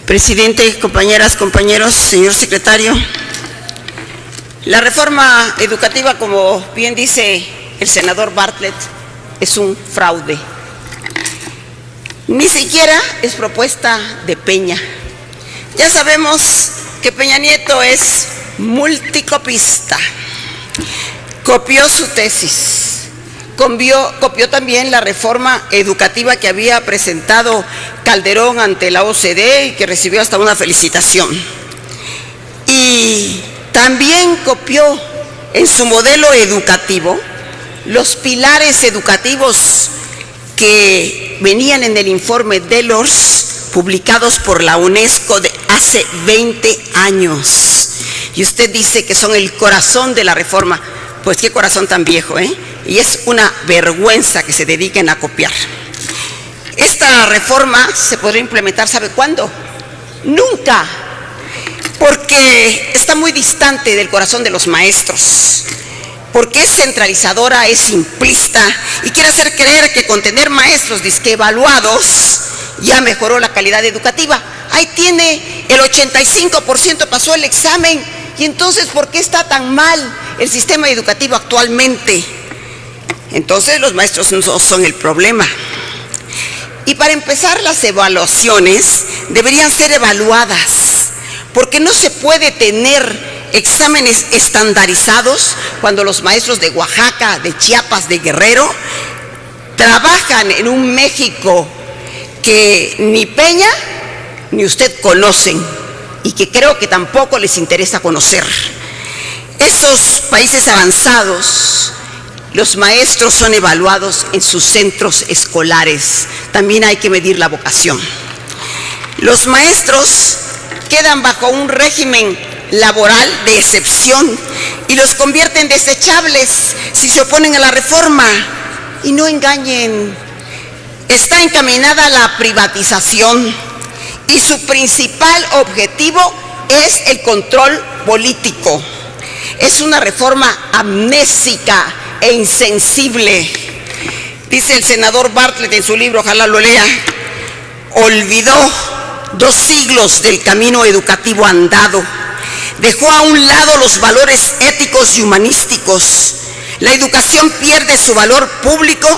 Presidente, compañeras, compañeros, señor secretario, la reforma educativa, como bien dice el senador Bartlett, es un fraude. Ni siquiera es propuesta de Peña. Ya sabemos que Peña Nieto es multicopista. Copió su tesis, copió también la reforma educativa que había presentado Calderón ante la OCDE y que recibió hasta una felicitación. Y también copió en su modelo educativo los pilares educativos que venían en el informe Delors, publicados por la UNESCO de hace 20 años. Y usted dice que son el corazón de la reforma. Pues qué corazón tan viejo, ¿eh? Y es una vergüenza que se dediquen a copiar. Esta reforma se podrá implementar, ¿sabe cuándo? Nunca, porque está muy distante del corazón de los maestros, porque es centralizadora, es simplista y quiere hacer creer que con tener maestros disque evaluados ya mejoró la calidad educativa. Ahí tiene, el 85% pasó el examen. Y entonces, ¿por qué está tan mal el sistema educativo actualmente? Entonces, los maestros no son el problema. Y para empezar, las evaluaciones deberían ser evaluadas, porque no se puede tener exámenes estandarizados cuando los maestros de Oaxaca, de Chiapas, de Guerrero, trabajan en un México que ni Peña ni usted conocen, y que creo que tampoco les interesa conocer. Esos países avanzados, los maestros son evaluados en sus centros escolares. También hay que medir la vocación. Los maestros quedan bajo un régimen laboral de excepción y los convierten en desechables si se oponen a la reforma. Y no engañen, está encaminada a la privatización. Y su principal objetivo es el control político. Es una reforma amnésica e insensible. Dice el senador Bartlett en su libro, ojalá lo lea, olvidó 2 siglos del camino educativo andado. Dejó a un lado los valores éticos y humanísticos. La educación pierde su valor público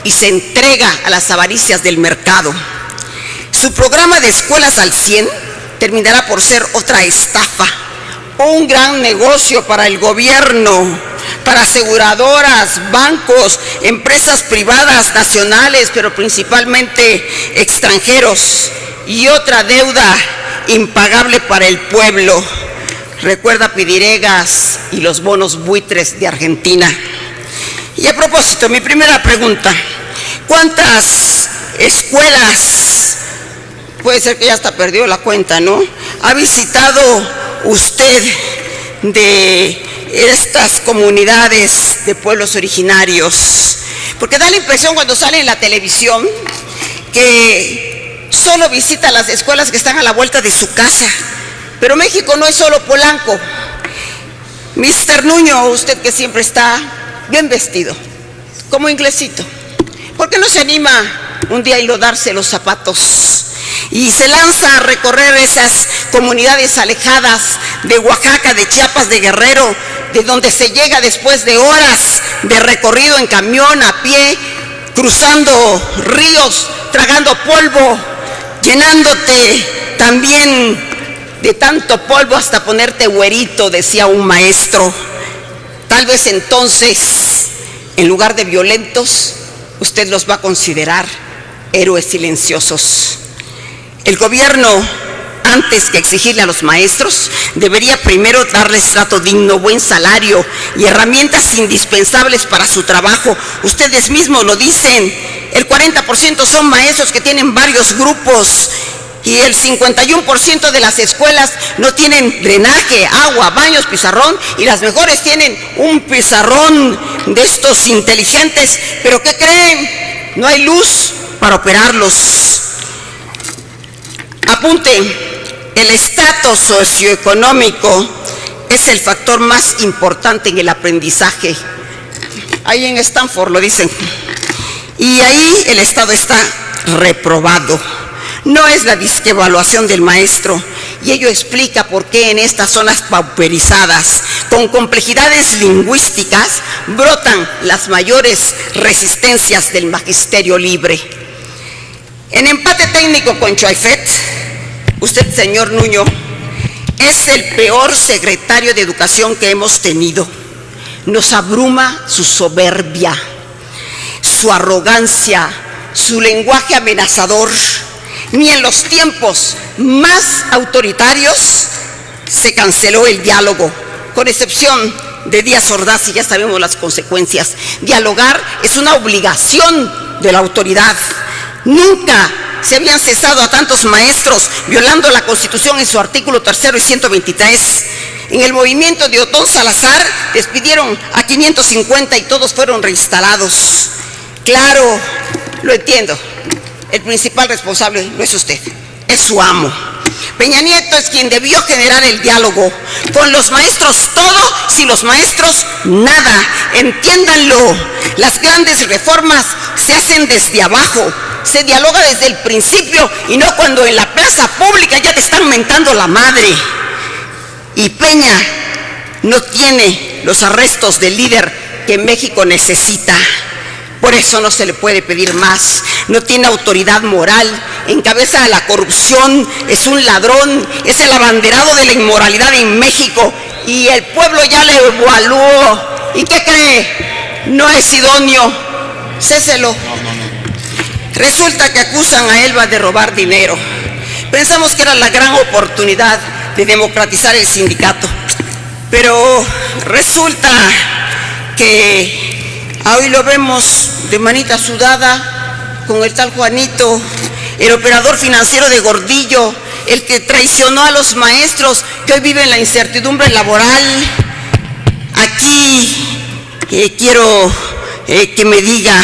y se entrega a las avaricias del mercado. Su programa de escuelas al 100 terminará por ser otra estafa, un gran negocio para el gobierno, para aseguradoras, bancos, empresas privadas, nacionales, pero principalmente extranjeros, y otra deuda impagable para el pueblo. Recuerda Pidiregas y los bonos buitres de Argentina. Y a propósito, mi primera pregunta, ¿cuántas escuelas, puede ser que ya hasta perdió la cuenta, ¿no?, ha visitado usted de estas comunidades de pueblos originarios? Porque da la impresión cuando sale en la televisión que solo visita las escuelas que están a la vuelta de su casa. Pero México no es solo Polanco. Mr. Nuño, usted que siempre está bien vestido, como inglesito, ¿por qué no se anima un día a enlodarse los zapatos y se lanza a recorrer esas comunidades alejadas de Oaxaca, de Chiapas, de Guerrero, de donde se llega después de horas de recorrido en camión, a pie, cruzando ríos, tragando polvo, llenándote también de tanto polvo hasta ponerte güerito, decía un maestro? Tal vez entonces, en lugar de violentos, usted los va a considerar héroes silenciosos. El gobierno, antes que exigirle a los maestros, debería primero darles trato digno, buen salario y herramientas indispensables para su trabajo. Ustedes mismos lo dicen, el 40% son maestros que tienen varios grupos y el 51% de las escuelas no tienen drenaje, agua, baños, pizarrón, y las mejores tienen un pizarrón de estos inteligentes. ¿Pero qué creen? No hay luz para operarlos. Apunte, el estatus socioeconómico es el factor más importante en el aprendizaje. Ahí en Stanford lo dicen. Y ahí el Estado está reprobado. no es la disquevaluación del maestro, y ello explica por qué en estas zonas pauperizadas, con complejidades lingüísticas, brotan las mayores resistencias del magisterio libre. En empate técnico con Choaifet, usted, señor Nuño, es el peor secretario de Educación que hemos tenido. Nos abruma su soberbia, su arrogancia, su lenguaje amenazador. Ni en los tiempos más autoritarios se canceló el diálogo, con excepción de Díaz Ordaz, y ya sabemos las consecuencias. Dialogar es una obligación de la autoridad. Nunca se habían cesado a tantos maestros violando la Constitución en su artículo 3 y 123. En el movimiento de Otón Salazar despidieron a 550 y todos fueron reinstalados. Claro, lo entiendo. El principal responsable no es usted, es su amo. Peña Nieto es quien debió generar el diálogo. Con los maestros todo, sin los maestros nada. Entiéndanlo. Las grandes reformas se hacen desde abajo. Se dialoga desde el principio y no cuando en la plaza pública ya te están mentando la madre. Y Peña no tiene los arrestos del líder que México necesita. Por eso no se le puede pedir más. No tiene autoridad moral, encabeza la corrupción, es un ladrón, es el abanderado de la inmoralidad en México y el pueblo ya le evaluó. ¿Y qué cree? No es idóneo. Céselo. Resulta que acusan a Elba de robar dinero. Pensamos que era la gran oportunidad de democratizar el sindicato, pero resulta que hoy lo vemos de manita sudada con el tal Juanito, el operador financiero de Gordillo, el que traicionó a los maestros que hoy viven la incertidumbre laboral. Aquí quiero que me diga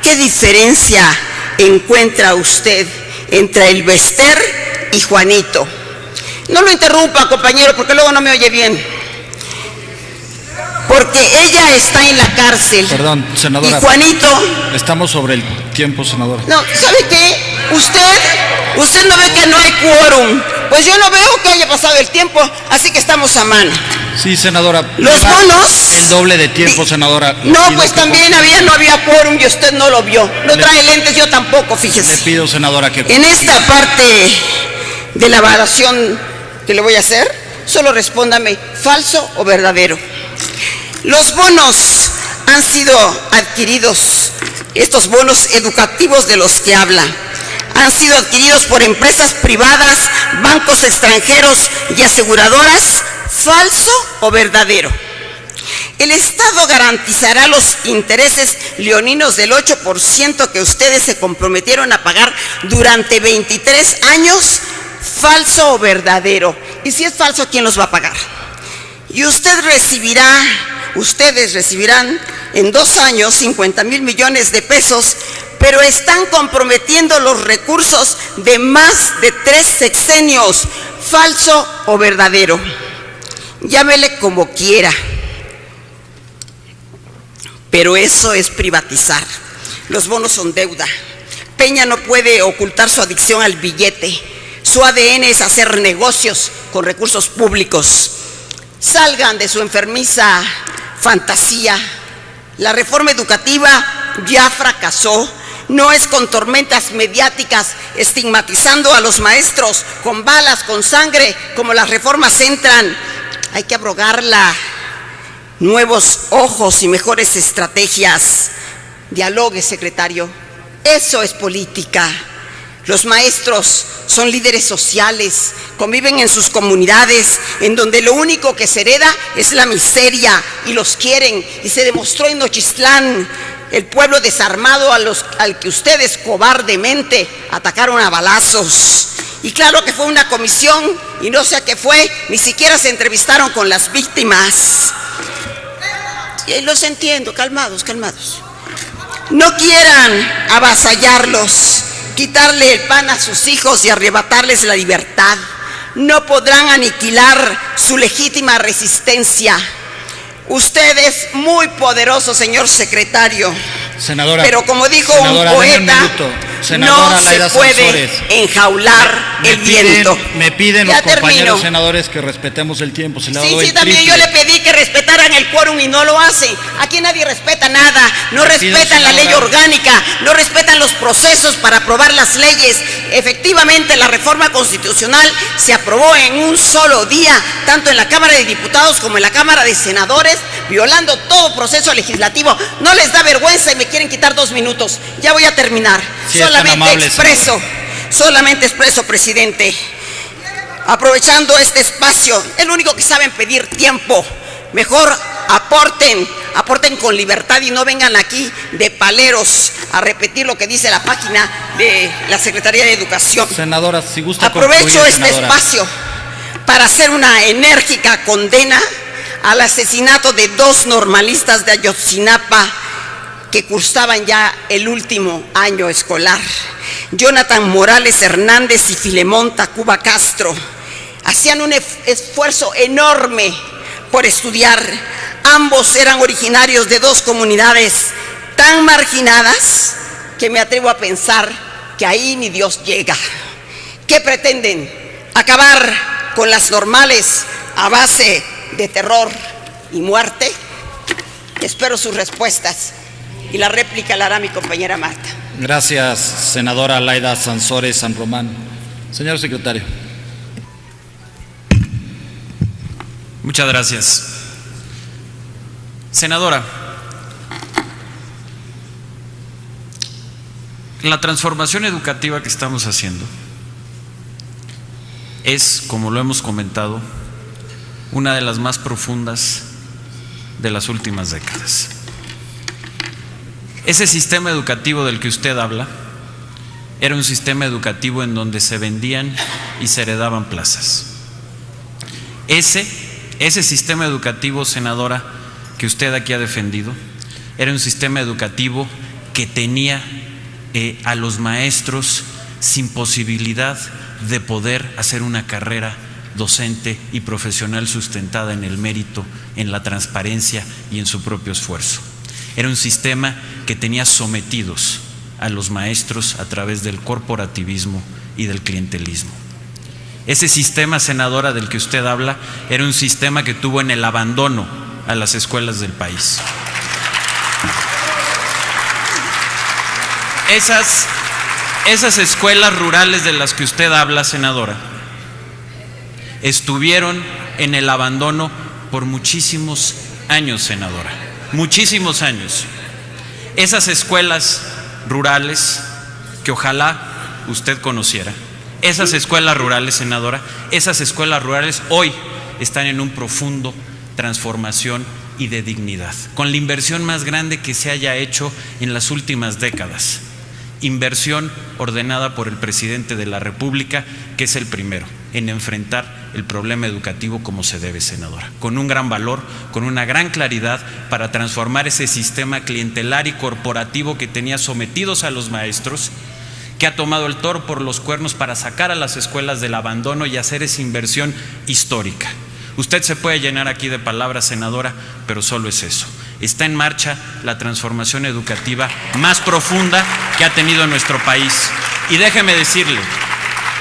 qué diferencia encuentra usted entre el Bester y Juanito. No lo interrumpa, compañero, porque luego no me oye bien. Porque ella está en la cárcel. Perdón, senadora. Y Juanito... Estamos sobre el tiempo, senadora. No, ¿sabe qué? Usted no ve que no hay quórum. Pues yo no veo que haya pasado el tiempo, así que estamos a mano. Sí, senadora. Los bonos... El doble de tiempo, senadora. No, pues también no había quórum y usted no lo vio. No trae lentes, yo tampoco, fíjese. Le pido, senadora, que... En esta parte de la evaluación que le voy a hacer, solo respóndame, ¿falso o verdadero? Los bonos han sido adquiridos, estos bonos educativos de los que habla, han sido adquiridos por empresas privadas, bancos extranjeros y aseguradoras. ¿Falso o verdadero? El Estado garantizará los intereses leoninos del 8% que ustedes se comprometieron a pagar durante 23 años. ¿Falso o verdadero? Y si es falso, ¿quién los va a pagar? Y ustedes recibirán en 2 años 50,000 millones de pesos, pero están comprometiendo los recursos de más de 3 sexenios. ¿Falso o verdadero? Llámele como quiera, pero eso es privatizar. Los bonos son deuda. Peña no puede ocultar su adicción al billete. Su ADN es hacer negocios con recursos públicos. Salgan de su enfermiza fantasía. La reforma educativa ya fracasó. No es con tormentas mediáticas estigmatizando a los maestros con balas, con sangre, como las reformas entran. Hay que abrogarla. Nuevos ojos y mejores estrategias. Dialogue, secretario. Eso es política. Los maestros son líderes sociales, conviven en sus comunidades, en donde lo único que se hereda es la miseria, y los quieren, y se demostró en Nochistlán, el pueblo desarmado al que ustedes cobardemente atacaron a balazos. Y claro que fue una comisión, y no sé a qué fue, ni siquiera se entrevistaron con las víctimas. Y los entiendo, calmados. No quieran avasallarlos, quitarle el pan a sus hijos y arrebatarles la libertad. No podrán aniquilar su legítima resistencia. Usted es muy poderoso, señor secretario. Senadora. Pero como dijo senadora, un poeta, Senadora no se Laida puede Sansores, enjaular el viento. Me piden Ya los compañeros termino. senadores que respetemos el tiempo. Se le ha dado Sí, el también yo triple. le pedí que respetaran el quórum y no lo hacen. Aquí nadie respeta nada, no Le pido, respetan la ley senadora. orgánica, no respetan los procesos para aprobar las leyes. Efectivamente, la reforma constitucional se aprobó en un solo día, tanto en la Cámara de Diputados como en la Cámara de Senadores, violando todo proceso legislativo. No les da vergüenza y me quieren quitar 2 minutos. Ya voy a terminar. Sí, es tan amable, Solamente expreso, presidente. Aprovechando este espacio, el único que saben pedir tiempo, mejor aporten con libertad y no vengan aquí de paleros a repetir lo que dice la página de la Secretaría de Educación. Senadora, si gusta Aprovecho concluir, este senadora. espacio para hacer una enérgica condena al asesinato de 2 normalistas de Ayotzinapa que cursaban ya el último año escolar. Jonathan Morales Hernández y Filemón Tacuba Castro hacían un esfuerzo enorme por estudiar. Ambos eran originarios de 2 comunidades tan marginadas que me atrevo a pensar que ahí ni Dios llega. ¿Qué pretenden? ¿Acabar con las normales a base de terror y muerte? Espero sus respuestas y la réplica la hará mi compañera Marta. Gracias, senadora Laida Sansores San Román. Señor secretario. Muchas gracias. Senadora, la transformación educativa que estamos haciendo es, como lo hemos comentado, una de las más profundas de las últimas décadas. Ese sistema educativo del que usted habla era un sistema educativo en donde se vendían y se heredaban plazas. Ese sistema educativo, senadora, que usted aquí ha defendido, era un sistema educativo que tenía a los maestros sin posibilidad de poder hacer una carrera docente y profesional sustentada en el mérito, en la transparencia y en su propio esfuerzo. Era un sistema que tenía sometidos a los maestros a través del corporativismo y del clientelismo. Ese sistema, senadora, del que usted habla, era un sistema que tuvo en el abandono a las escuelas del país. Esas escuelas rurales de las que usted habla, senadora, estuvieron en el abandono por muchísimos años, senadora, muchísimos años. Esas escuelas rurales que ojalá usted conociera, esas escuelas rurales, senadora, esas escuelas rurales hoy están en un profundo transformación y de dignidad, con la inversión más grande que se haya hecho en las últimas décadas. Inversión ordenada por el presidente de la República, que es el primero en enfrentar el problema educativo como se debe, senadora, con un gran valor, con una gran claridad para transformar ese sistema clientelar y corporativo que tenía sometidos a los maestros, que ha tomado el toro por los cuernos para sacar a las escuelas del abandono y hacer esa inversión histórica. Usted se puede llenar aquí de palabras, senadora, pero solo es eso. Está en marcha la transformación educativa más profunda que ha tenido nuestro país. Y déjeme decirle,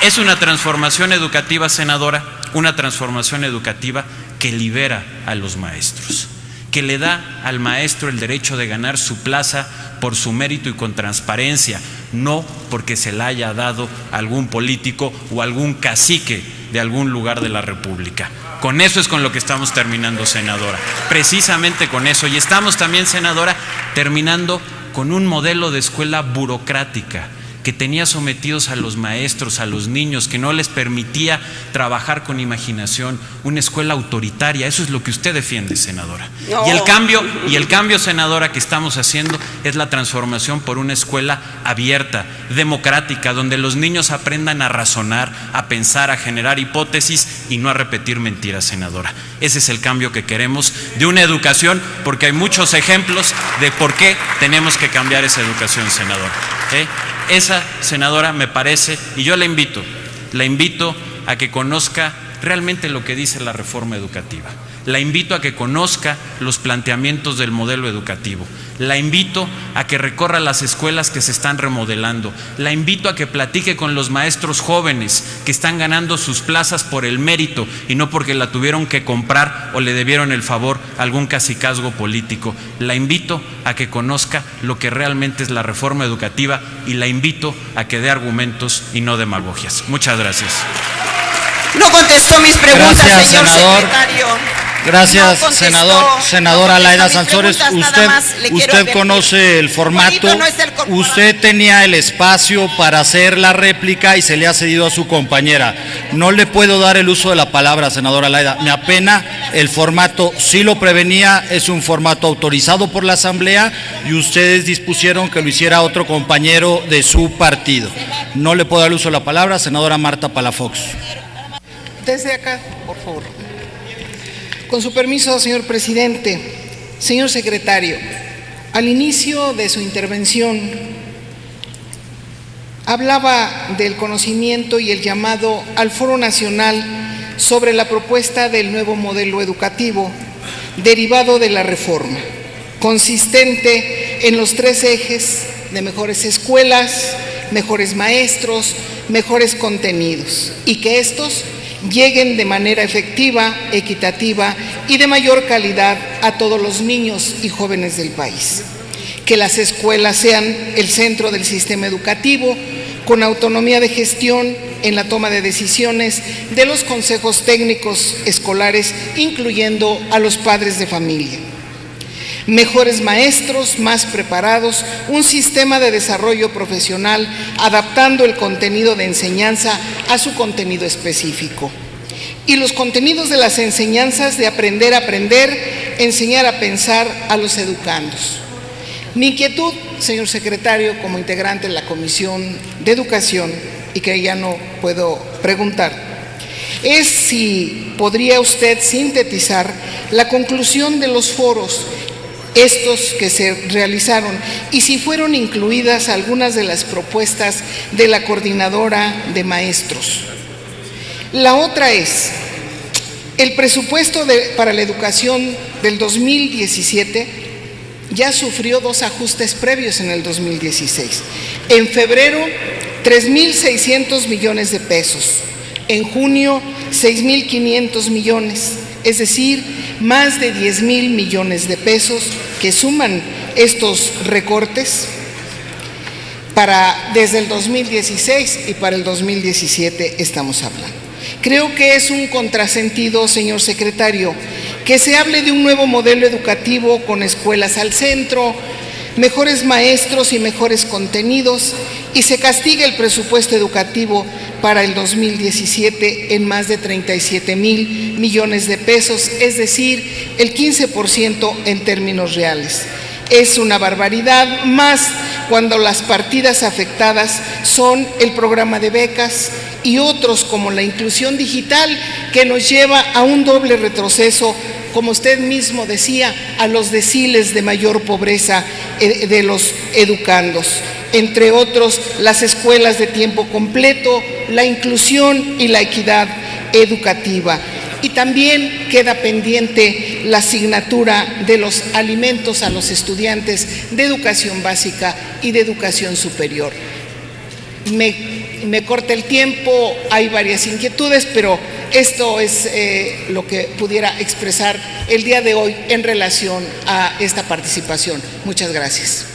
es una transformación educativa, senadora, una transformación educativa que libera a los maestros, que le da al maestro el derecho de ganar su plaza por su mérito y con transparencia, no porque se la haya dado a algún político o algún cacique de algún lugar de la República. Con eso es con lo que estamos terminando, senadora, precisamente con eso. Y estamos también, senadora, terminando con un modelo de escuela burocrática que tenía sometidos a los maestros, a los niños, que no les permitía trabajar con imaginación, una escuela autoritaria. Eso es lo que usted defiende, senadora. No. Y el cambio, senadora, que estamos haciendo es la transformación por una escuela abierta, democrática, donde los niños aprendan a razonar, a pensar, a generar hipótesis y no a repetir mentiras, senadora. Ese es el cambio que queremos de una educación, porque hay muchos ejemplos de por qué tenemos que cambiar esa educación, senadora. Esa, senadora, me parece, y yo la invito a que conozca realmente lo que dice la reforma educativa. La invito a que conozca los planteamientos del modelo educativo. La invito a que recorra las escuelas que se están remodelando. La invito a que platique con los maestros jóvenes que están ganando sus plazas por el mérito y no porque la tuvieron que comprar o le debieron el favor a algún cacicazgo político. La invito a que conozca lo que realmente es la reforma educativa y la invito a que dé argumentos y no demagogias. Muchas gracias. No contestó mis preguntas, Gracias, señor senador. secretario. Gracias, No contestó, senadora no Laida contestó mis Sansores. preguntas, nada más le quiero Usted advertir. conoce el formato, Bonito no es el corporativo. usted tenía el espacio para hacer la réplica y se le ha cedido a su compañera. No le puedo dar el uso de la palabra, senadora Laida. Me apena, el formato sí lo prevenía, es un formato autorizado por la Asamblea y ustedes dispusieron que lo hiciera otro compañero de su partido. No le puedo dar el uso de la palabra, senadora Marta Palafox. Desde acá, por favor. Con su permiso, señor presidente, señor secretario, al inicio de su intervención hablaba del conocimiento y el llamado al Foro Nacional sobre la propuesta del nuevo modelo educativo derivado de la reforma, consistente en los 3 ejes de mejores escuelas, mejores maestros, mejores contenidos, y que estos lleguen de manera efectiva, equitativa y de mayor calidad a todos los niños y jóvenes del país. Que las escuelas sean el centro del sistema educativo, con autonomía de gestión en la toma de decisiones de los consejos técnicos escolares, incluyendo a los padres de familia. Mejores maestros, más preparados, un sistema de desarrollo profesional adaptando el contenido de enseñanza a su contenido específico. Y los contenidos de las enseñanzas de aprender a aprender, enseñar a pensar a los educandos. Mi inquietud, señor secretario, como integrante de la Comisión de Educación, y que ya no puedo preguntar, es si podría usted sintetizar la conclusión de los foros estos que se realizaron y si fueron incluidas algunas de las propuestas de la coordinadora de maestros. La otra es, el presupuesto para la educación del 2017 ya sufrió 2 ajustes previos en el 2016. En febrero, 3.600 millones de pesos. En junio, 6.500 millones. Es decir, más de 10.000 millones de pesos que suman estos recortes desde el 2016 y para el 2017 estamos hablando. Creo que es un contrasentido, señor secretario, que se hable de un nuevo modelo educativo con escuelas al centro, mejores maestros y mejores contenidos, y se castigue el presupuesto educativo para el 2017 en más de 37.000 millones de pesos, es decir, el 15% en términos reales. Es una barbaridad, más cuando las partidas afectadas son el programa de becas y otros como la inclusión digital, que nos lleva a un doble retroceso, como usted mismo decía, a los deciles de mayor pobreza de los educandos. Entre otros, las escuelas de tiempo completo, la inclusión y la equidad educativa. Y también queda pendiente la asignatura de los alimentos a los estudiantes de educación básica y de educación superior. Me corta el tiempo, hay varias inquietudes, pero esto es lo que pudiera expresar el día de hoy en relación a esta participación. Muchas gracias.